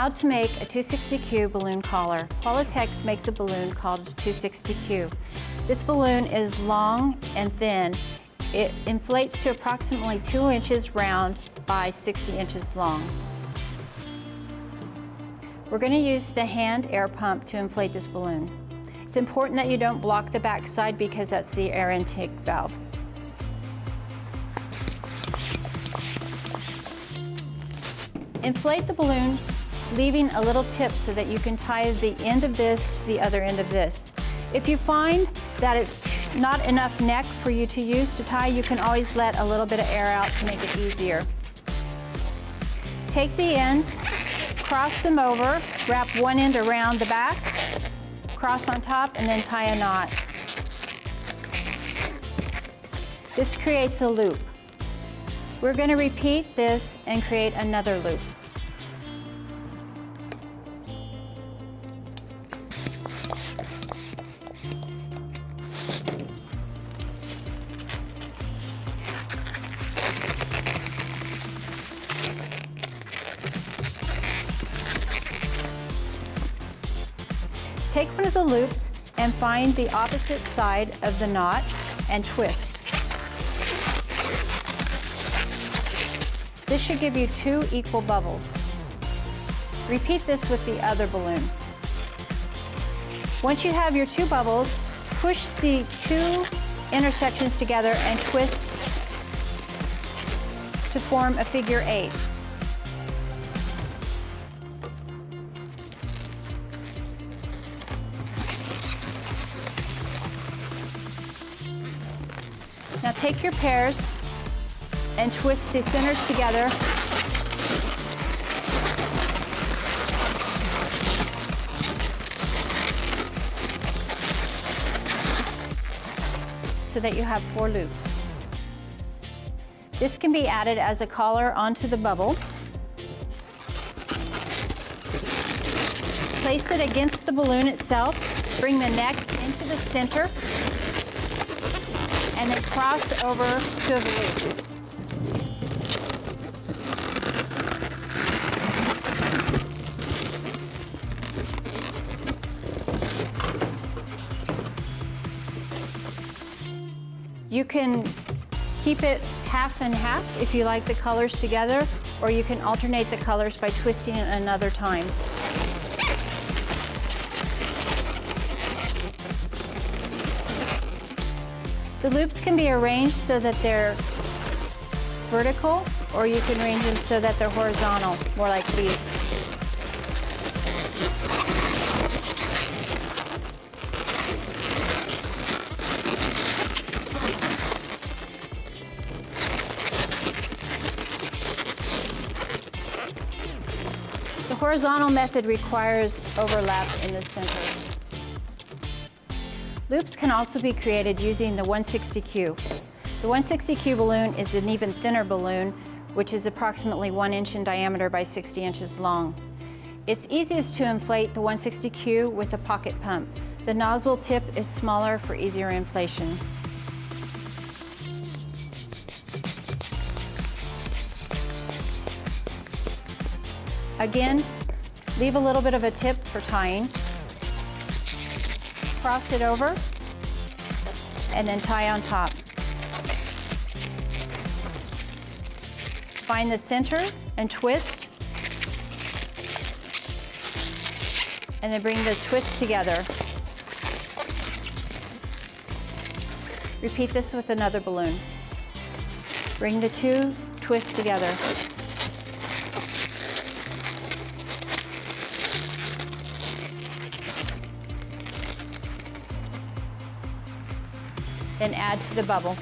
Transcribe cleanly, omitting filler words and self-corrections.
How to make a 260Q balloon collar. Qualitex makes a balloon called a 260Q. This balloon is long and thin. It inflates to approximately 2 inches round by 60 inches long. We're going to use the hand air pump to inflate this balloon. It's important that you don't block the back side because that's the air intake valve. Inflate the balloon, leaving a little tip so that you can tie the end of this to the other end of this. If you find that it's not enough neck for you to use to tie, you can always let a little bit of air out to make it easier. Take the ends, cross them over, wrap one end around the back, cross on top, and then tie a knot. This creates a loop. We're going to repeat this and create another loop. Take one of the loops and find the opposite side of the knot and twist. This should give you 2 equal bubbles. Repeat this with the other balloon. Once you have your 2 bubbles, push the 2 intersections together and twist to form a figure 8. Now take your pairs and twist the centers together. So that you have 4 loops. This can be added as a collar onto the bubble. Place it against the balloon itself, bring the neck into the center, and then cross over 2 of the loops. You can keep it half and half if you like the colors together, or you can alternate the colors by twisting it another time. The loops can be arranged so that they're vertical, or you can arrange them so that they're horizontal, more like leaves. The horizontal method requires overlap in the center. Loops can also be created using the 160Q. The 160Q balloon is an even thinner balloon, which is approximately 1 inch in diameter by 60 inches long. It's easiest to inflate the 160Q with a pocket pump. The nozzle tip is smaller for easier inflation. Again, leave a little bit of a tip for tying. Cross it over, and then tie on top. Find the center and twist, and then bring the twist together. Repeat this with another balloon. Bring the 2 twists together. Then add to the bubble.